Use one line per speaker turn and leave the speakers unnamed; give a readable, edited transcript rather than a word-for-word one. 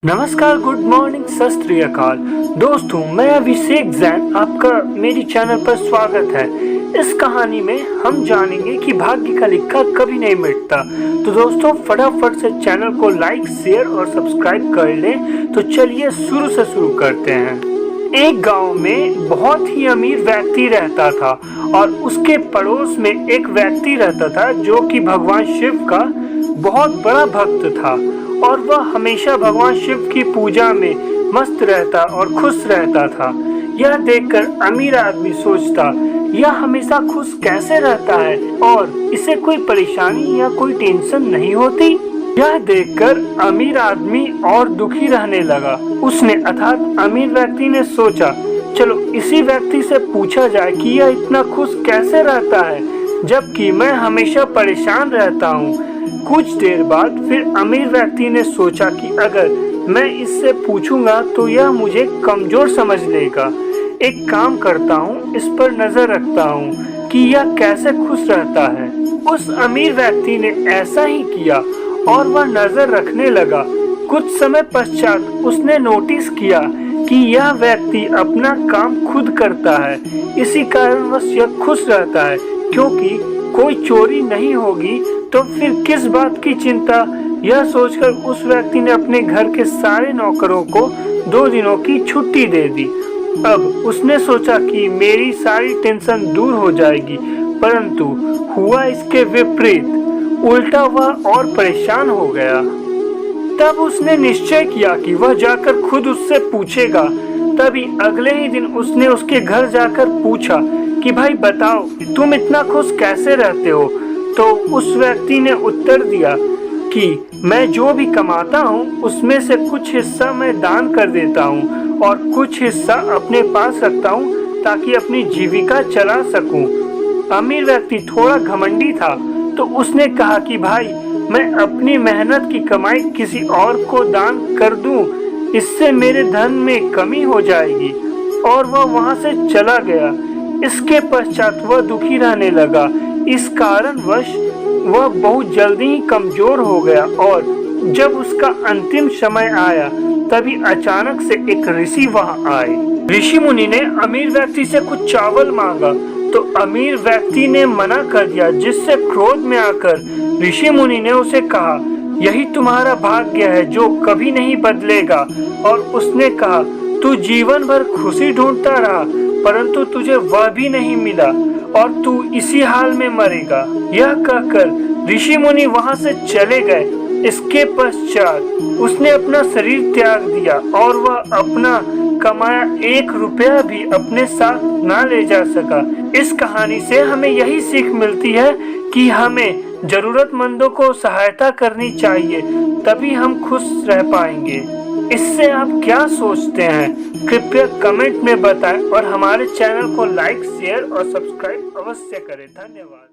नमस्कार, good morning, सत श्री अकाल। दोस्तों, मैं अभिषेक जैन, आपका मेरी चैनल पर स्वागत है। इस कहानी में हम जानेंगे कि भाग्य का लिखा कभी नहीं मिटता। तो दोस्तों, फटाफट से चैनल को लाइक, शेयर और सब्सक्राइब कर लें। तो चलिए शुरू से शुरू करते हैं। एक गांव में बहुत ही अमीर व्यक्ति रहता था और उसके पड़ोस में एक व्यक्ति रहता था जो कि भगवान शिव का बहुत बड़ा भक्त था और वह हमेशा भगवान शिव की पूजा में मस्त रहता और खुश रहता था। यह देखकर अमीर आदमी सोचता, यह हमेशा खुश कैसे रहता है और इसे कोई परेशानी या कोई टेंशन नहीं होती। यह देखकर अमीर आदमी और दुखी रहने लगा। उसने अर्थात अमीर व्यक्ति ने सोचा, चलो इसी व्यक्ति से पूछा जाए कि यह इतना खुश कैसे रहता है जबकि मैं हमेशा परेशान रहता हूँ। कुछ देर बाद फिर अमीर व्यक्ति ने सोचा कि अगर मैं इससे पूछूंगा तो यह मुझे कमजोर समझ लेगा। एक काम करता हूँ, इस पर नजर रखता हूँ कि यह कैसे खुश रहता है। उस अमीर व्यक्ति ने ऐसा ही किया और वह नजर रखने लगा। कुछ समय पश्चात उसने नोटिस किया कि यह व्यक्ति अपना काम खुद करता है, इसी कारणवश यह खुश रहता है, क्योंकि कोई चोरी नहीं होगी तो फिर किस बात की चिंता। यह सोचकर उस व्यक्ति ने अपने घर के सारे नौकरों को 2 दिनों की छुट्टी दे दी। अब उसने सोचा कि मेरी सारी टेंशन दूर हो जाएगी, परंतु हुआ इसके विपरीत। उल्टा वह और परेशान हो गया। तब उसने निश्चय किया कि वह जाकर खुद उससे पूछेगा। तभी अगले ही दिन उसने उसके घर जाकर पूछा कि भाई बताओ, तुम इतना खुश कैसे रहते हो। तो उस व्यक्ति ने उत्तर दिया कि मैं जो भी कमाता हूँ उसमें से कुछ हिस्सा मैं दान कर देता हूँ और कुछ हिस्सा अपने पास रखता हूँ ताकि अपनी जीविका चला सकूं। अमीर व्यक्ति थोड़ा घमंडी था तो उसने कहा कि भाई मैं अपनी मेहनत की कमाई किसी और को दान कर दूं, इससे मेरे धन में कमी हो जाएगी, और वह वहां से चला गया। इसके पश्चात वह दुखी रहने लगा। इस कारणवश वह बहुत जल्दी ही कमजोर हो गया और जब उसका अंतिम समय आया तभी अचानक से एक ऋषि वहां आए। ऋषि मुनि ने अमीर व्यक्ति से कुछ चावल मांगा तो अमीर व्यक्ति ने मना कर दिया, जिससे क्रोध में आकर ऋषि मुनि ने उसे कहा, यही तुम्हारा भाग्य है जो कभी नहीं बदलेगा। और उसने कहा, तू जीवन भर खुशी ढूंढता रहा परंतु तुझे वह भी नहीं मिला और तू इसी हाल में मरेगा। यह कहकर ऋषि मुनि वहां से चले गए। इसके पश्चात उसने अपना शरीर त्याग दिया और वह अपना कमाया 1 रुपया भी अपने साथ ना ले जा सका। इस कहानी से हमें यही सीख मिलती है कि हमें जरूरतमंदों को सहायता करनी चाहिए, तभी हम खुश रह पाएंगे। इससे आप क्या सोचते हैं, कृपया कमेंट में बताएं और हमारे चैनल को लाइक, शेयर और सब्सक्राइब अवश्य करें। धन्यवाद।